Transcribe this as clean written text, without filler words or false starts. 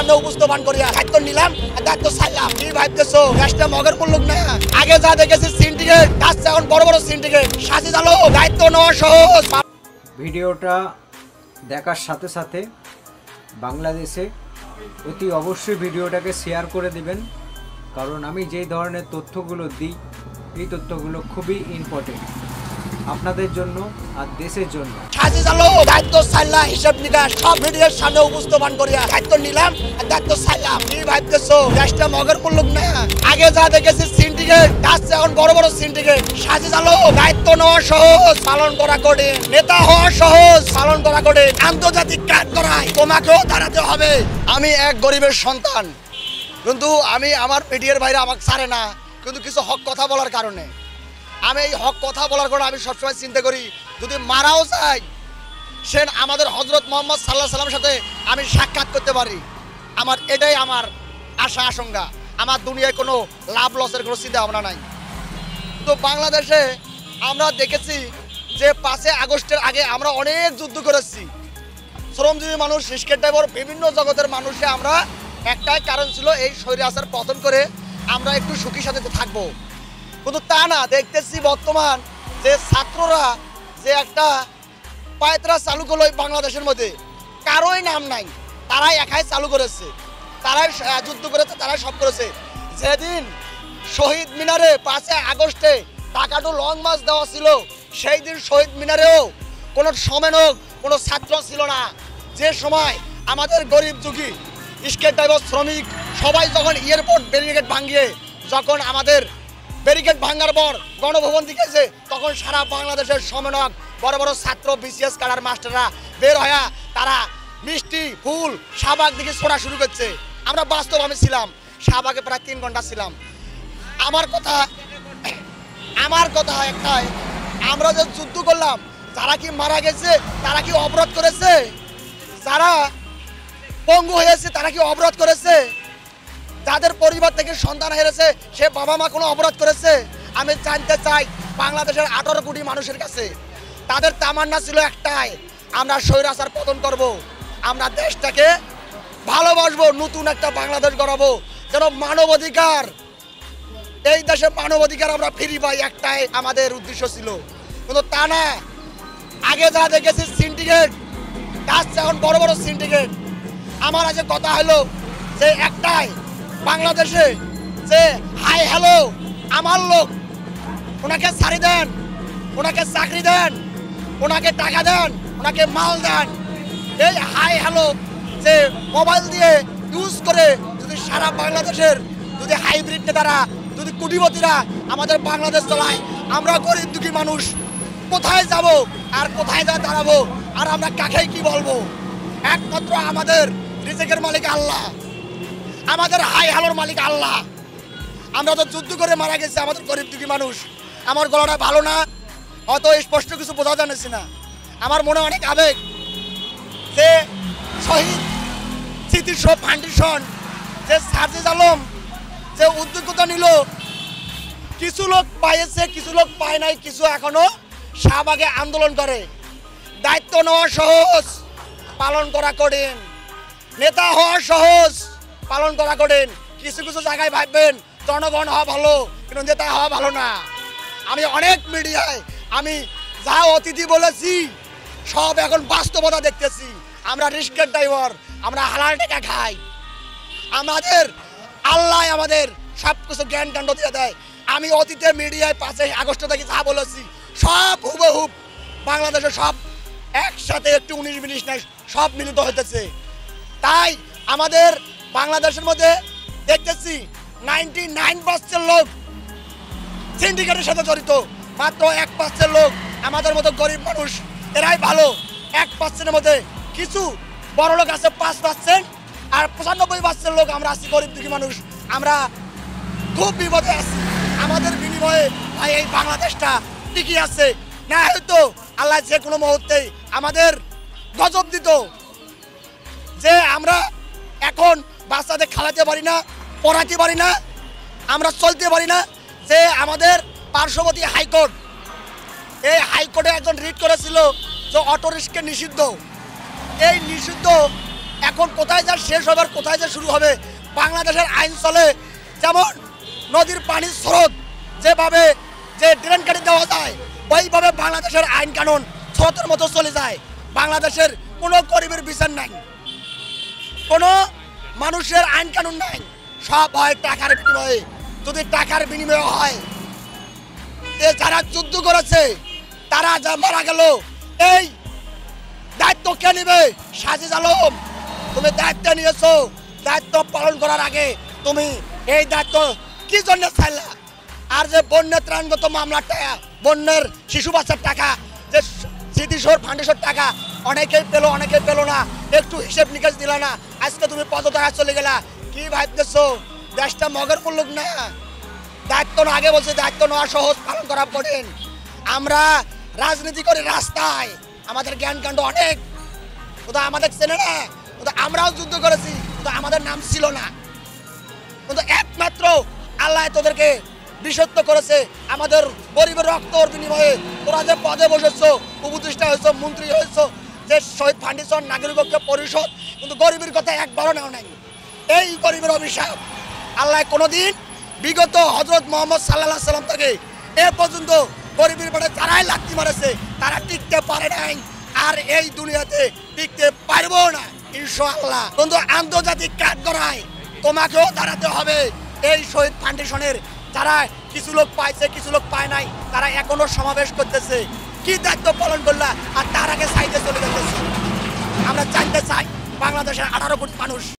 সামনে উপস্থাপন করিয়া দায়িত্ব নিলাম আর দায়িত্ব ছাড়লাম। কি ভাবতেছো দেশটা মগের পড়লুক না? আগে যা দেখেছি সিন্ডিকেট, তার চেয়ে এখন বড় বড় সিন্ডিকেট। সাজিদ আলম দায়িত্ব নেওয়া সহজ। ভিডিওটা দেখার সাথে সাথে বাংলাদেশে অতি অবশ্যই ভিডিওটাকে শেয়ার করে দিবেন, কারণ আমি যেই ধরনের তথ্যগুলো দিই এই তথ্যগুলো খুবই ইম্পর্টেন্ট আপনাদের জন্য আর দেশের জন্য। সাজিদ আলম দায়িত্ব ছাড়লা, হিসাব নিকাশ সব ভিডিওর সামনে উপস্থাপন করিয়া দায়িত্ব নিলাম আর দায়িত্ব ছাড়লাম। কি ভাবতেছো দেশটা মগের পড়লুক না? আগে যা দেখেছি সিন্ডিকেট, তার চেয়ে এখন বড় বড় সিন্ডিকেট। সাজিদ আলম দায়িত্ব নেওয়া সহজ, পালন করা কঠিন। নেতা হওয়া সহজ, পালন করা কঠিন। আন্তর্জাতিক কাজ করায় তোমাকেও দাঁড়াতে হবে। আমি এক গরিবের সন্তান, কিন্তু আমি আমার মিডিয়ার বাইরে আমাকে ছাড়ে না, কিন্তু কিছু হক কথা বলার কারণে আমি এই হক কথা বলার কারণে আমি সবসময় চিন্তা করি যদি মারাও চাই সে আমাদের হযরত মুহাম্মদ সাল্লাল্লাহু আলাইহি ওয়াসাল্লামের সাথে আমি সাক্ষাৎ করতে পারি। আমার এটাই আমার আশা আশঙ্কা। আমার দুনিয়ায় কোনো লাভ লসের কোনো চিন্তা ভাবনা নাই। তো বাংলাদেশে আমরা দেখেছি যে 5 আগস্টের আগে আমরা অনেক যুদ্ধ করেছি। শ্রমজীবী মানুষ, রিস্কের ড্রাইভার, বিভিন্ন জগতের মানুষে আমরা একটাই কারণ ছিল এই স্বৈরাচার পতন করে আমরা একটু সুখী শান্তিতে থাকবো। কিন্তু তা না, দেখতেছি বর্তমান যে ছাত্ররা যে একটা পায়তারা চালু করলো বাংলাদেশের মধ্যে, কারোই নাম নাই, তারাই একাই চালু করেছে, তারাই যুদ্ধ করেছে, তারাই সব করেছে। যেদিন শহীদ মিনারে 5 আগস্টে টাকাটু লং মার্চ দেওয়া ছিল, সেই দিন শহীদ মিনারেও কোনো সমেনক, কোনো ছাত্র ছিল না। যে সময় আমাদের গরিব দুঃখী স্কেট ড্রাইভার, শ্রমিক সবাই যখন এয়ারপোর্ট ব্যারিকেড ভাঙিয়ে, যখন আমাদের ব্যারিকেড ভাঙার পর গণভবন দিকেছে, তখন সারা বাংলাদেশের সমন্বয়ক বড় বড় ছাত্র, বিসিএস কাডার মাস্টাররা বের হয়ে তারা মিষ্টি ফুল শাহবাগ দিকে ছোড়া শুরু করছে। আমরা বাস্তব আমি ছিলাম শাহবাগে প্রায় 3 ঘন্টা ছিলাম। আমার কথা একটাই, আমরা যে যুদ্ধ করলাম, যারা কি মারা গেছে, তারা কি অবরোধ করেছে? যারা পঙ্গু হয়েছে তারা কি অবরোধ করেছে? যাদের পরিবার থেকে সন্তান হেরেছে সে বাবা মা কোনো অপরাধ করেছে? আমি জানতে চাই বাংলাদেশের 18 কোটি মানুষের কাছে তাদের তামান্না ছিল একটাই, আমরা স্বৈরাচার পতন করব, আমরা দেশটাকে ভালোবাসবো, নতুন একটা বাংলাদেশ গড়াবো, যেন মানবাধিকার, এই দেশে মানবাধিকার আমরা ফিরি পাই, একটাই আমাদের উদ্দেশ্য ছিল। কিন্তু তা না, আগে যা দেখেছি সিন্ডিকেট, তার চেয়ে এখন বড় বড় সিন্ডিকেট। আমার আজ কথা হলো যে একটাই, বাংলাদেশে যে হাই হ্যালো আমার লোক, ওনাকে ছাড়ি দেন, ওনাকে চাকরি দেন, ওনাকে টাকা দেন, ওনাকে মাল দেন। এই হাই হ্যালো যে মোবাইল দিয়ে ইউজ করে যদি সারা বাংলাদেশের যদি হাইব্রিড নেতারা, যদি কোটিপতিরা আমাদের বাংলাদেশ চালায়, আমরা গরিব দুঃখী মানুষ কোথায় যাব আর কোথায় যা দাঁড়াবো? আর আমরা কাকেই কি বলবো? একমাত্র আমাদের রিজিকের মালিক আল্লাহ, আমাদের হাই হ্যালোর মালিক আল্লাহ। আমরা তো যুদ্ধ করে মারা গেছি, আমাদের গরিব দুঃখী মানুষ। আমার গলাটা ভালো না, অত স্পষ্ট কিছু বোঝা জানিস না। আমার মনে অনেক আবেগ যে শহীদ স্মৃতি ফাউন্ডেশন, যে সাজিদ আলম যে উদ্যোগতা নিল, কিছু লোক পাইছে, কিছু লোক পায় নাই, কিছু এখনো শাহবাগে আন্দোলন করে। দায়িত্ব নেওয়া সহজ, পালন করা কঠিন। নেতা হওয়া সহজ, পালন করা কঠিন। কিছু কিছু জায়গায় ভাববেন জনগণ হওয়া ভালো, কিন্তু নেতা হওয়া ভালো না। আমি অনেক মিডিয়ায় আমি যা অতিথি বলেছি সব এখন বাস্তবতা দেখতেছি। আমরা রিস্কের ড্রাইভার, আমরা হালাল টাকা খাই, আমাদের আল্লাহ আমাদের সব কিছু জ্ঞান কাণ্ড দিয়ে দেয়। আমি অতীতে মিডিয়ায় 5 আগস্ট থেকে যা বলেছি সব হুবহুব বাংলাদেশে সব একসাথে, একটু 19-20 নাই, সব মিলিত হইতেছে। তাই আমাদের বাংলাদেশের মধ্যে দেখতেছি 99% লোক সিন্ডিকেটের সাথে জড়িত, মাত্র 1% লোক আমাদের মতো গরিব মানুষ, এরাই ভালো। 1%-এর মধ্যে কিছু বড় লোক আছে 5%, আর 95% লোক আমরা আছি গরিব দুঃখী মানুষ। আমরা খুব বিপদে আছি। আমাদের বিনিময়ে ভাই এই বাংলাদেশটা টিকে আছে, না হয়তো আল্লাহ যে কোনো মুহূর্তেই আমাদের গজব দিত। যে আমরা এখন বাচ্চাদের খাওয়াতে পারি না, পড়াতে পারি না, আমরা চলতে পারি না। যে আমাদের পার্শ্ববর্তী হাইকোর্ট, এই হাইকোর্টে একজন রিট করেছিল যে অটো রিক্সা নিষিদ্ধ। এই নিষিদ্ধ এখন কোথায় যা শেষ হবে আর কোথায় যা শুরু হবে। বাংলাদেশের আইন চলে যেমন নদীর পানির স্রোত যেভাবে যে ড্রেন কাটি দেওয়া যায়, ওইভাবে বাংলাদেশের আইন কানুন স্রোতের মতো চলে যায়। বাংলাদেশের কোনো গরিবের বিচার নাই, কোনো মানুষের আইন কানুন নাই, সব হয় টাকার বিনিময়ে। যদি টাকার বিনিময়ে হয়, যারা যুদ্ধ করেছে তারা যা মারা গেল, এই দায়িত্ব কে নেবে? সাজিদ আলম, তুমি দায়িত্ব নিয়েছো, দায়িত্ব পালন করার আগে তুমি এই দায়িত্ব কি জন্য চাইলা? আর যে বন্যা ত্রাণগত মামলার টাকা, বন্যার শিশু বাচ্চার টাকা, যে স্মৃতিশোর ফাউন্ডেশন টাকা অনেকেই পেলো, অনেকেই পেলো না, একটু হিসেব নিকেশ দিলা না, আজকে তুমি পদত্যাগে চলে গেলা। কি ভাবতেছো দেশটা মগের মুল্লুক না? দায়িত্ব না, আগে বলছে দায়িত্ব নেওয়া সহজ, পালন করা কঠিন। আমরা রাজনীতি করি রাস্তায়, আমাদের জ্ঞান কাণ্ড অনেক, কিন্তু আমাদের চেনে না। কিন্তু আমরাও যুদ্ধ করেছি, কিন্তু আমাদের নাম ছিল না। কিন্তু একমাত্র আল্লাহ তোদেরকে বিশ্বস্ত করেছে, আমাদের গরিবের রক্তর বিনিময়ে তোরা যে পদে বসেছো, উপদেষ্টা হয়েছ, মন্ত্রী হয়েছ, যে শহীদ ফাউন্ডেশন, নাগরিক পরিষদ, কিন্তু গরিবের কথা একবারও নেওয়া নাই। এই গরিবের অভিশাপ আল্লাহ কোনোদিন বিগত হযরত মুহাম্মদ সাল্লাল্লাহু আলাইহি সাল্লাম থেকে এ পর্যন্ত গরিবের পরে যারাই লাথি মারেছে তারা টিকতে পারে নাই, আর এই দুনিয়াতে টিকতে পারবো না ইনশাআল্লাহ। কিন্তু আন্তর্জাতিক কাঠগড়ায় তোমাকেও দাঁড়াতে হবে। এই শহীদ ফাউন্ডেশনের যারা কিছু লোক পাইছে, কিছু লোক পায় নাই, তারা এখনো সমাবেশ করতেছে। কি দায়িত্ব পালন করলা আর তার আগে সাইডে চলে যেতেছে? আমরা জানতে চাই বাংলাদেশের 18 কোটি মানুষ